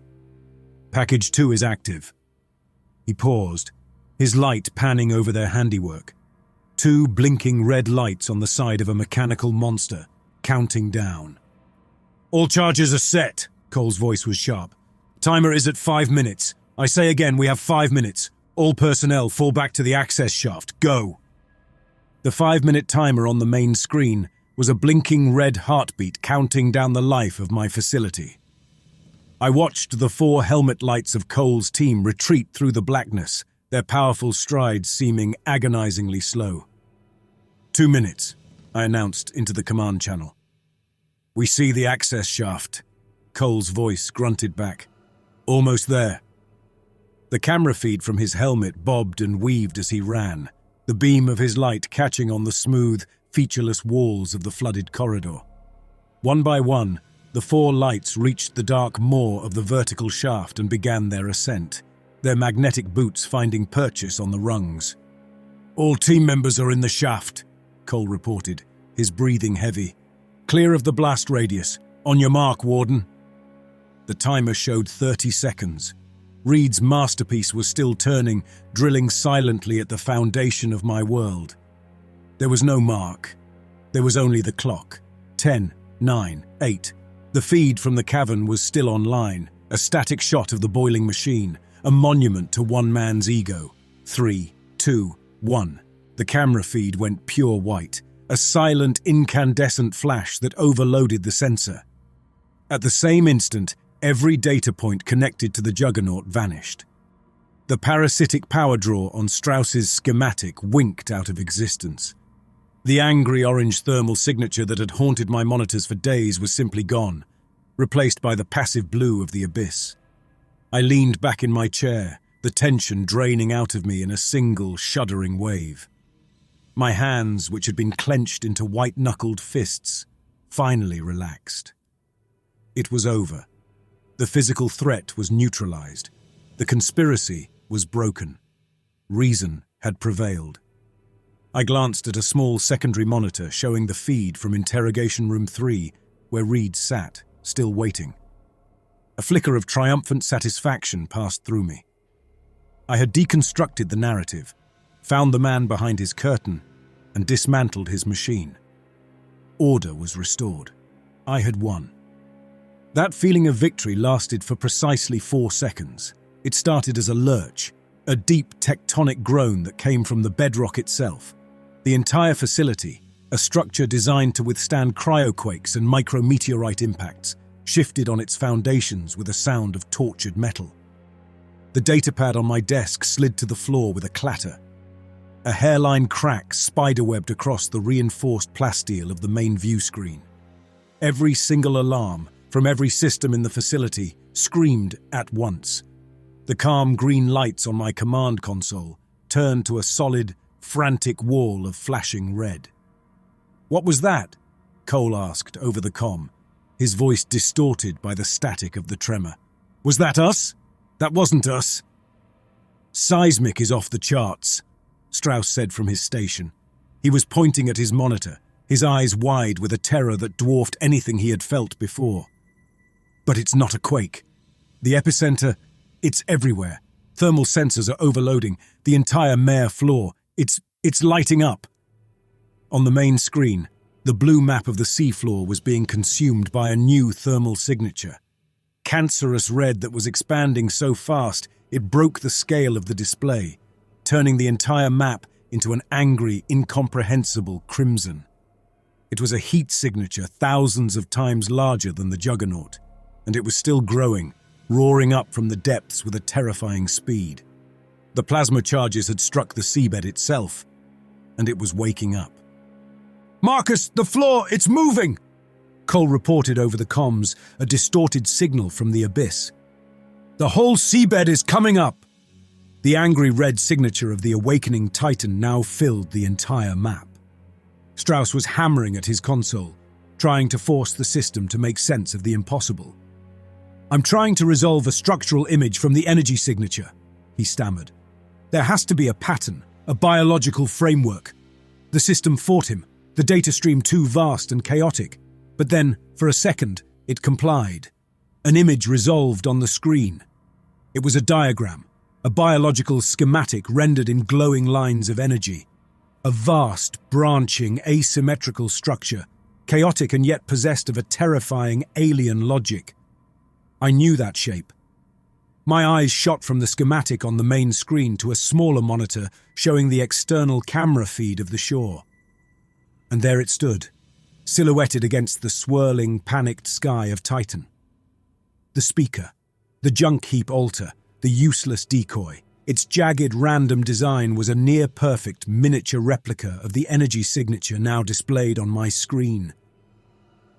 "Package 2 is active." He paused, his light panning over their handiwork. 2 blinking red lights on the side of a mechanical monster, counting down. "All charges are set," Cole's voice was sharp. "Timer is at 5 minutes. I say again, we have 5 minutes. All personnel fall back to the access shaft. Go." The 5-minute timer on the main screen was a blinking red heartbeat counting down the life of my facility. I watched the 4 helmet lights of Cole's team retreat through the blackness, their powerful strides seeming agonizingly slow. 2 minutes, I announced into the command channel. "We see the access shaft," Cole's voice grunted back. "Almost there." The camera feed from his helmet bobbed and weaved as he ran, the beam of his light catching on the smooth, featureless walls of the flooded corridor. One by one, the 4 lights reached the dark maw of the vertical shaft and began their ascent, their magnetic boots finding purchase on the rungs. "All team members are in the shaft," Cole reported, his breathing heavy. "Clear of the blast radius. On your mark, Warden." The timer showed 30 seconds. Reed's masterpiece was still turning, drilling silently at the foundation of my world. There was no mark. There was only the clock. 10, 9, 8. The feed from the cavern was still online, a static shot of the boiling machine, a monument to one man's ego. 3, 2, 1. The camera feed went pure white, a silent, incandescent flash that overloaded the sensor. At the same instant, every data point connected to the Juggernaut vanished. The parasitic power draw on Strauss's schematic winked out of existence. The angry orange thermal signature that had haunted my monitors for days was simply gone, replaced by the passive blue of the abyss. I leaned back in my chair, the tension draining out of me in a single, shuddering wave. My hands, which had been clenched into white-knuckled fists, finally relaxed. It was over. The physical threat was neutralized. The conspiracy was broken. Reason had prevailed. I glanced at a small secondary monitor showing the feed from Interrogation Room 3, where Reed sat, still waiting. A flicker of triumphant satisfaction passed through me. I had deconstructed the narrative, found the man behind his curtain, and dismantled his machine. Order was restored. I had won. That feeling of victory lasted for precisely 4 seconds. It started as a lurch, a deep tectonic groan that came from the bedrock itself. The entire facility, a structure designed to withstand cryoquakes and micrometeorite impacts, shifted on its foundations with a sound of tortured metal. The datapad on my desk slid to the floor with a clatter. A hairline crack spiderwebbed across the reinforced plasteel of the main view screen. Every single alarm from every system in the facility screamed at once. The calm green lights on my command console turned to a solid, frantic wall of flashing red. "What was that?" Cole asked over the comm, his voice distorted by the static of the tremor. "Was that us? That wasn't us." "Seismic is off the charts," Strauss said from his station. He was pointing at his monitor, his eyes wide with a terror that dwarfed anything he had felt before. "But it's not a quake. The epicenter, it's everywhere. Thermal sensors are overloading the entire mare floor. It's lighting up." On the main screen, the blue map of the seafloor was being consumed by a new thermal signature. Cancerous red that was expanding so fast it broke the scale of the display, turning the entire map into an angry, incomprehensible crimson. It was a heat signature thousands of times larger than the Juggernaut, and it was still growing, roaring up from the depths with a terrifying speed. The plasma charges had struck the seabed itself, and it was waking up. "Marcus, the floor, it's moving!" Cole reported over the comms, a distorted signal from the abyss. "The whole seabed is coming up!" The angry red signature of the awakening Titan now filled the entire map. Strauss was hammering at his console, trying to force the system to make sense of the impossible. "I'm trying to resolve a structural image from the energy signature," he stammered. "There has to be a pattern, a biological framework." The system fought him, the data stream too vast and chaotic. But then, for a second, it complied. An image resolved on the screen. It was a diagram, a biological schematic rendered in glowing lines of energy. A vast, branching, asymmetrical structure, chaotic and yet possessed of a terrifying alien logic. I knew that shape. My eyes shot from the schematic on the main screen to a smaller monitor showing the external camera feed of the shore. And there it stood, silhouetted against the swirling, panicked sky of Titan. The speaker, the junk heap altar, the useless decoy. Its jagged, random design was a near-perfect miniature replica of the energy signature now displayed on my screen.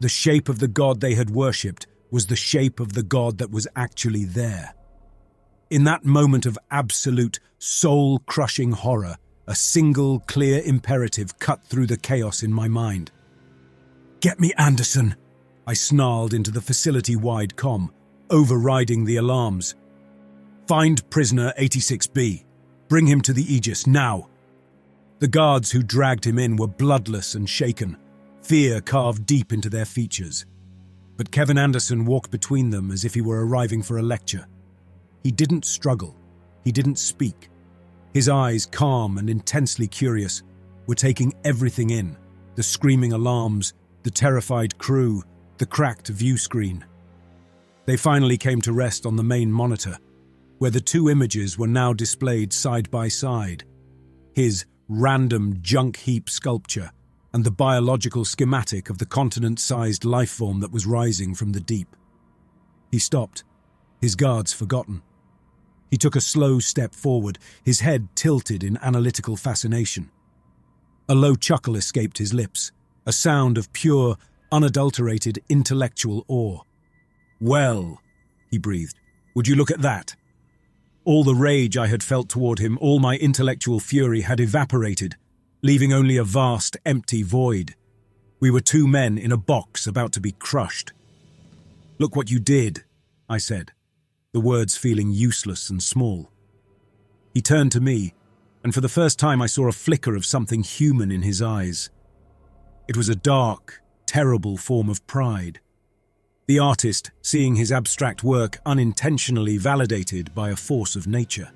The shape of the god they had worshipped was the shape of the god that was actually there. In that moment of absolute, soul-crushing horror, a single, clear imperative cut through the chaos in my mind. "Get me Anderson," I snarled into the facility-wide comm, overriding the alarms. "Find prisoner 86B. Bring him to the Aegis, now." The guards who dragged him in were bloodless and shaken, fear carved deep into their features. But Kevin Anderson walked between them as if he were arriving for a lecture. He didn't struggle. He didn't speak. His eyes, calm and intensely curious, were taking everything in: the screaming alarms, the terrified crew, the cracked view screen. They finally came to rest on the main monitor, where the two images were now displayed side by side. His random junk heap sculpture and the biological schematic of the continent-sized lifeform that was rising from the deep. He stopped, his guards forgotten. He took a slow step forward, his head tilted in analytical fascination. A low chuckle escaped his lips, a sound of pure, unadulterated intellectual awe. "Well," he breathed, "would you look at that?" All the rage I had felt toward him, all my intellectual fury had evaporated, leaving only a vast, empty void. We were two men in a box about to be crushed. "Look what you did," I said, the words feeling useless and small. He turned to me, and for the first time I saw a flicker of something human in his eyes. It was a dark, terrible form of pride. The artist seeing his abstract work unintentionally validated by a force of nature.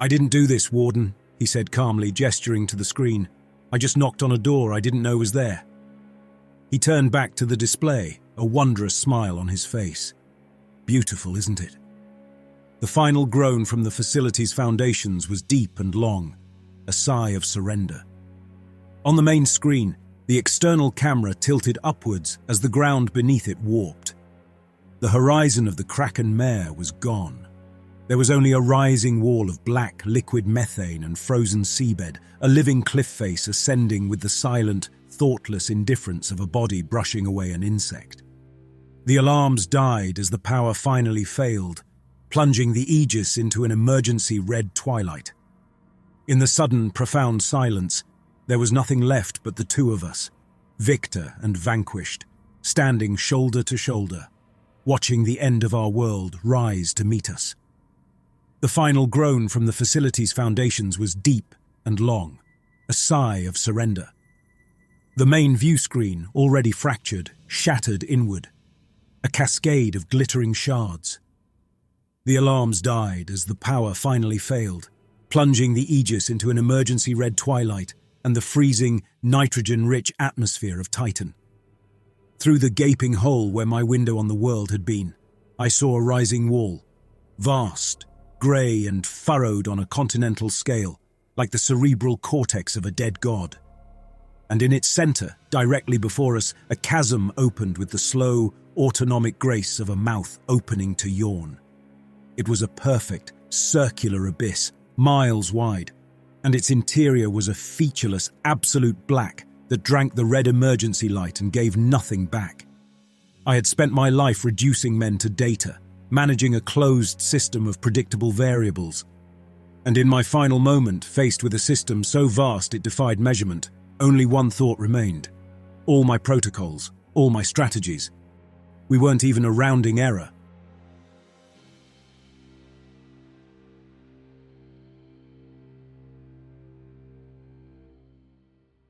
"I didn't do this, Warden," he said calmly, gesturing to the screen. "I just knocked on a door I didn't know was there." He turned back to the display, a wondrous smile on his face. "Beautiful, isn't it?" The final groan from the facility's foundations was deep and long, a sigh of surrender. On the main screen, the external camera tilted upwards as the ground beneath it warped. The horizon of the Kraken mare was gone. There was only a rising wall of black, liquid methane and frozen seabed, a living cliff face ascending with the silent, thoughtless indifference of a body brushing away an insect. The alarms died as the power finally failed, plunging the Aegis into an emergency red twilight. In the sudden, profound silence, there was nothing left but the two of us, victor and vanquished, standing shoulder to shoulder, watching the end of our world rise to meet us. The final groan from the facility's foundations was deep and long, a sigh of surrender. The main view screen, already fractured, shattered inward, a cascade of glittering shards. The alarms died as the power finally failed, plunging the Aegis into an emergency red twilight and the freezing, nitrogen-rich atmosphere of Titan. Through the gaping hole where my window on the world had been, I saw a rising wall, vast, grey and furrowed on a continental scale, like the cerebral cortex of a dead god. And in its centre, directly before us, a chasm opened with the slow, autonomic grace of a mouth opening to yawn. It was a perfect, circular abyss, miles wide, and its interior was a featureless, absolute black that drank the red emergency light and gave nothing back. I had spent my life reducing men to data, managing a closed system of predictable variables. And in my final moment, faced with a system so vast it defied measurement, only one thought remained. All my protocols, all my strategies. We weren't even a rounding error.